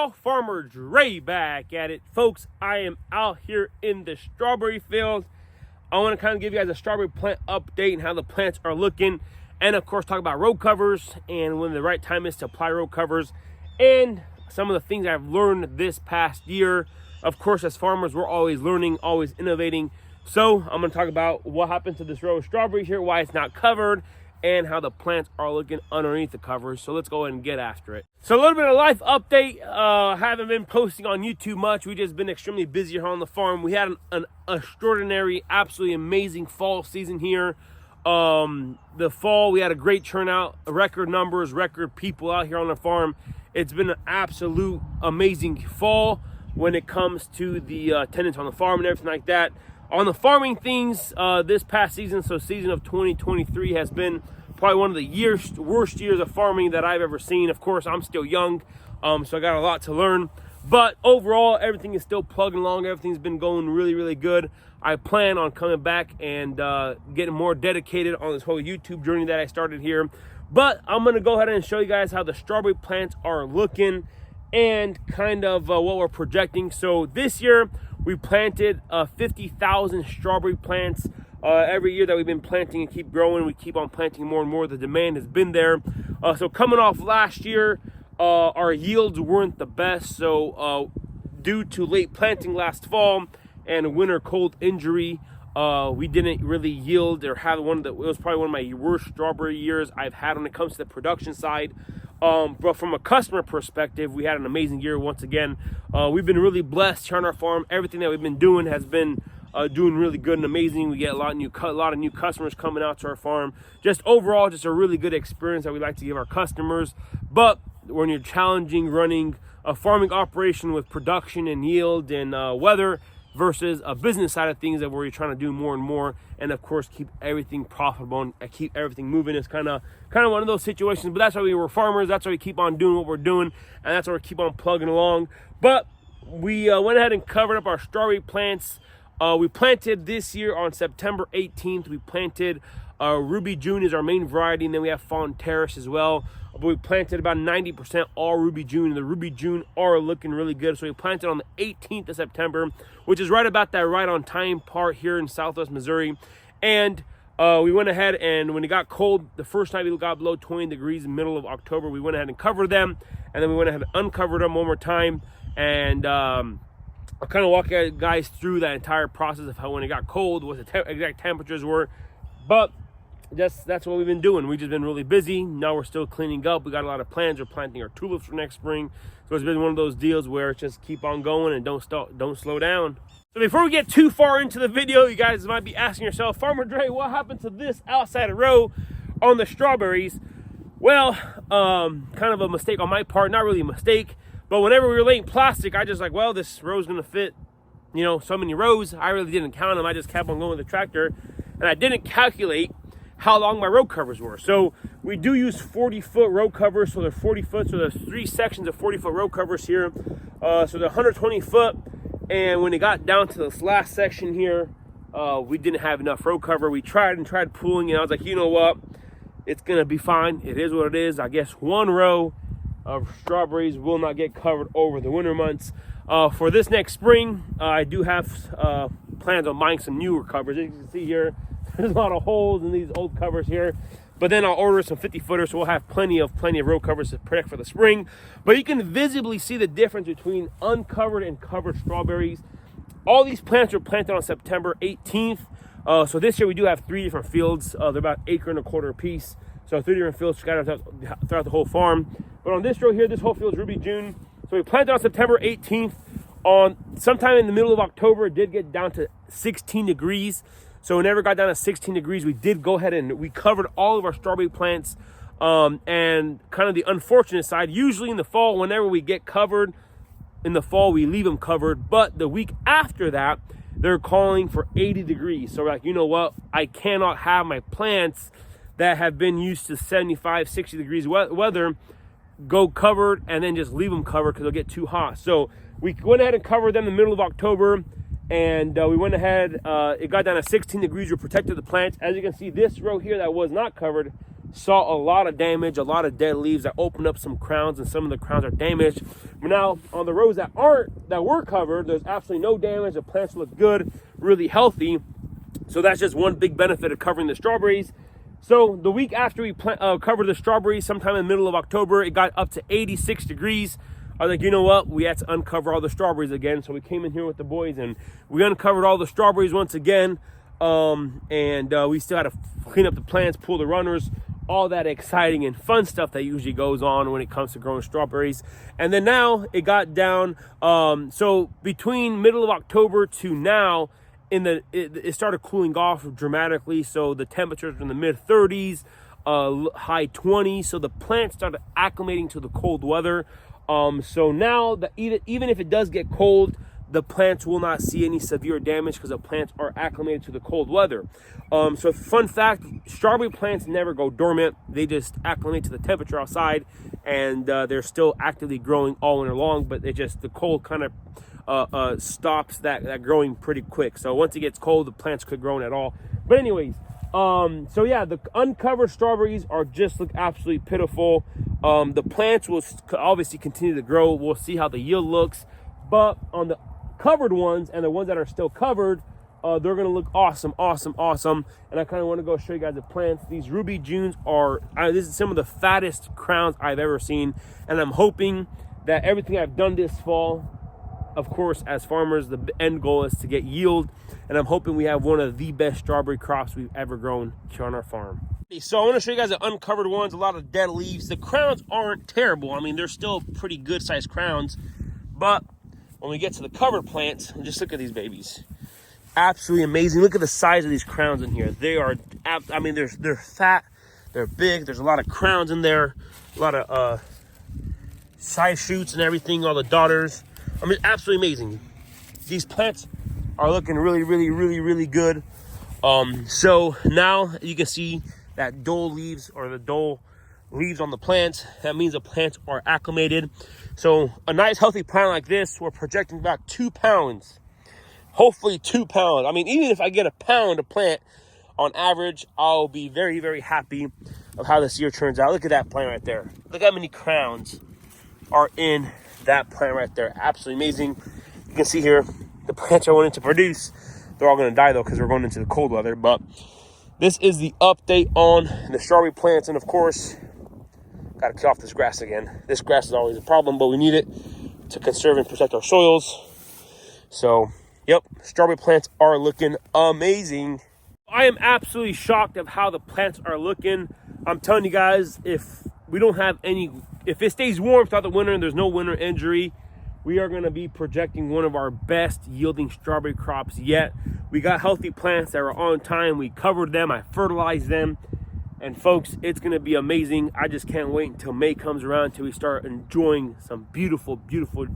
y'all, Farmer Dre back at it. Folks, I am out here in the strawberry field. I want to kind of give you guys a strawberry plant update and how the plants are looking. And of course, talk about row covers and when the right time is to apply row covers. And some of the things I've learned this past year. Of course, as farmers, we're always learning, always innovating. So I'm going to talk about what happened to this row of strawberries here, why it's not covered, and how the plants are looking underneath the covers. So let's go ahead and get after it. So a little bit of life update. Haven't been posting on YouTube much. We've just been extremely busy here on the farm. We had an extraordinary, absolutely amazing fall season here. The fall, we had a great turnout, record numbers, record people out here on the farm. It's been an absolute amazing fall when it comes to the attendance on the farm and everything like that. On the farming things, this past season, so season of 2023 has been probably one of the worst years of farming that I've ever seen. Of course, I'm still young, so I got a lot to learn. But overall, everything is still plugging along. Everything's been going really, really good. I plan on coming back and getting more dedicated on this whole YouTube journey that I started here. But I'm going to go ahead and show you guys how the strawberry plants are looking and kind of what we're projecting. So this year, we planted 50,000 strawberry plants. Every year that we've been planting and keep growing, we keep on planting more and more. The demand has been there. So coming off last year, our yields weren't the best. So due to late planting last fall and winter cold injury, we didn't really yield or have it was probably one of my worst strawberry years I've had when it comes to the production side. But from a customer perspective, we had an amazing year once again. We've been really blessed here on our farm. Everything that we've been doing has been doing really good and amazing. We get a lot of new customers coming out to our farm. Just overall, just a really good experience that we like to give our customers. But when you're challenging running a farming operation with production and yield and weather versus a business side of things that where you're trying to do more and more, and of course keep everything profitable and keep everything moving, is kind of one of those situations. But that's why we were farmers. That's why we keep on doing what we're doing, and that's why we keep on plugging along. But we went ahead and covered up our strawberry plants. We planted this year on September 18th. We planted Ruby June is our main variety, and then we have Fawn Terrace as well. But we planted about 90% all Ruby June, and the Ruby June are looking really good. So we planted on the 18th of September, which is right about that right on time part here in Southwest Missouri. And we went ahead, and when it got cold, the first night it got below 20 degrees in the middle of October, we went ahead and covered them, and then we went ahead and uncovered them one more time. And I'll kind of walk you guys through that entire process of how when it got cold, what the exact temperatures were. But that's what we've been doing. We've just been really busy. Now we're still cleaning up. We got a lot of plans. We're planting our tulips for next spring. So it's been one of those deals where it's just keep on going and don't slow down. So before we get too far into the video, you guys might be asking yourself, Farmer Dre, what happened to this outside row on the strawberries? Well, kind of a mistake on my part. Not really a mistake, but whenever we were laying plastic, I just like, well, this row's gonna fit, so many rows. I really didn't count them. I just kept on going with the tractor, and I didn't calculate how long my row covers were. So we do use 40-foot row covers. So they're 40 foot. So there's 3 sections of 40-foot row covers here. So they're 120 foot. And when it got down to this last section here, we didn't have enough row cover. We tried pulling, and I was like, you know what? It's gonna be fine. It is what it is. I guess one row of strawberries will not get covered over the winter months. For this next spring, I do have plans on buying some newer covers. As you can see here, there's a lot of holes in these old covers here. But then I'll order some 50-footers, so we'll have plenty of row covers to protect for the spring. But you can visibly see the difference between uncovered and covered strawberries. All these plants were planted on September 18th. So this year we do have 3 different fields. They're about 1.25 acres apiece. So 3 different fields scattered throughout the whole farm. But on this row here, this whole field is Ruby June. So we planted on September 18th. On sometime in the middle of October, it did get down to 16 degrees. So whenever it got down to 16 degrees, we did go ahead and we covered all of our strawberry plants. And kind of the unfortunate side, usually in the fall, whenever we get covered in the fall, we leave them covered. But the week after that, they're calling for 80 degrees. So we're like, you know what? I cannot have my plants that have been used to 75, 60 degrees weather go covered and then just leave them covered because they'll get too hot. So we went ahead and covered them in the middle of October. And we went ahead, it got down to 16 degrees. We protected the plants. As you can see, this row here that was not covered saw a lot of damage, a lot of dead leaves that opened up some crowns, and some of the crowns are damaged. But now on the rows that were covered, there's absolutely no damage. The plants look good, really healthy. So that's just one big benefit of covering the strawberries. So the week after we covered the strawberries, sometime in the middle of October, it got up to 86 degrees. I was like, you know what? We had to uncover all the strawberries again. So we came in here with the boys and we uncovered all the strawberries once again. We still had to clean up the plants, pull the runners, all that exciting and fun stuff that usually goes on when it comes to growing strawberries. And then now it got down. So between middle of October to now, it started cooling off dramatically. So the temperatures were in the mid 30s, high 20s. So the plants started acclimating to the cold weather. So now even if it does get cold, the plants will not see any severe damage because the plants are acclimated to the cold weather. So fun fact, strawberry plants never go dormant. They just acclimate to the temperature outside, and they're still actively growing all winter long, but the cold kind of stops that growing pretty quick. So once it gets cold, the plants could grow at all. But anyways, so yeah, the uncovered strawberries just look absolutely pitiful. The plants will obviously continue to grow. We'll see how the yield looks. But on the covered ones and the ones that are still covered, they're going to look awesome. And I kind of want to go show you guys the plants. These Ruby Junes this is some of the fattest crowns I've ever seen. And I'm hoping that everything I've done this fall, of course, as farmers, the end goal is to get yield. And I'm hoping we have one of the best strawberry crops we've ever grown here on our farm. So I want to show you guys the uncovered ones, a lot of dead leaves. The crowns aren't terrible. I mean, they're still pretty good sized crowns. But when we get to the covered plants, just look at these babies. Absolutely amazing. Look at the size of these crowns in here. They are, I mean, they're fat, they're big. There's a lot of crowns in there, a lot of side shoots and everything, all the daughters. I mean, absolutely amazing. These plants are looking really good. So now you can see that dull leaves, or the dull leaves on the plants. That means the plants are acclimated. So a nice healthy plant like this, we're projecting about 2 pounds. Hopefully 2 pounds. I mean, even if I get a pound a plant on average, I'll be very happy of how this year turns out. Look at that plant right there. Look how many crowns are in that plant right there. Absolutely amazing. You can see here the plants I wanted to produce. They're all going to die though because we're going into the cold weather. But this is the update on the strawberry plants. And of course, got to cut off this grass again. This grass is always a problem, but we need it to conserve and protect our soils. So, yep, strawberry plants are looking amazing. I am absolutely shocked of how the plants are looking. I'm telling you guys, if it stays warm throughout the winter and there's no winter injury, we are going to be projecting one of our best yielding strawberry crops yet. We got healthy plants that are on time. We covered them. I fertilized them. And folks, it's going to be amazing. I just can't wait until May comes around until we start enjoying some beautiful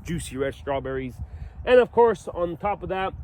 juicy red strawberries. And of course, on top of that,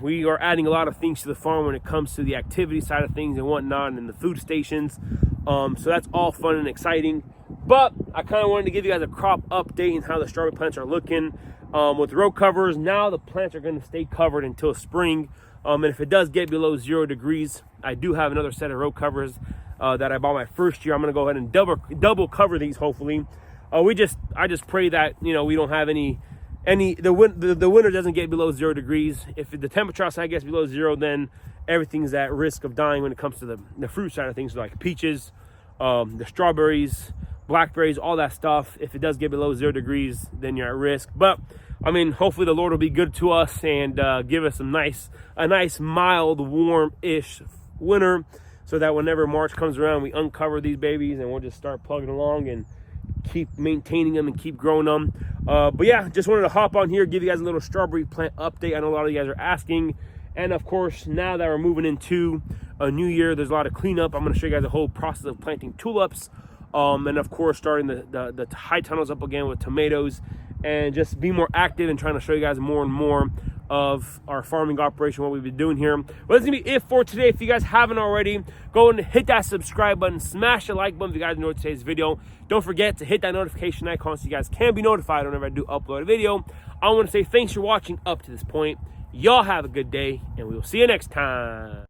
we are adding a lot of things to the farm when it comes to the activity side of things and whatnot, and the food stations. So that's all fun and exciting. But I kind of wanted to give you guys a crop update and how the strawberry plants are looking. With row covers, now the plants are going to stay covered until spring. And if it does get below 0 degrees, I do have another set of row covers that I bought my first year. I'm going to go ahead and double cover these, hopefully. I just pray that, we don't have the winter doesn't get below 0 degrees. If the temperature outside gets below 0, then everything's at risk of dying when it comes to the fruit side of things, like peaches, the strawberries, blackberries, all that stuff. If it does get below 0 degrees, then you're at risk. But I mean, hopefully the Lord will be good to us and give us a nice mild, warm-ish winter, so that whenever March comes around, we uncover these babies and we'll just start plugging along and keep maintaining them and keep growing them. But yeah, just wanted to hop on here, give you guys a little strawberry plant update. I know a lot of you guys are asking. And of course, now that we're moving into a new year, there's a lot of cleanup. I'm going to show you guys the whole process of planting tulips. And of course, starting the high tunnels up again with tomatoes, and just be more active and trying to show you guys more and more of our farming operation, what we've been doing here. But that's gonna be it for today. If you guys haven't already, go and hit that subscribe button, smash the like button if you guys enjoyed today's video. Don't forget to hit that notification icon so you guys can be notified whenever I do upload a video. I want to say thanks for watching up to this point. Y'all have a good day, and we will see you next time.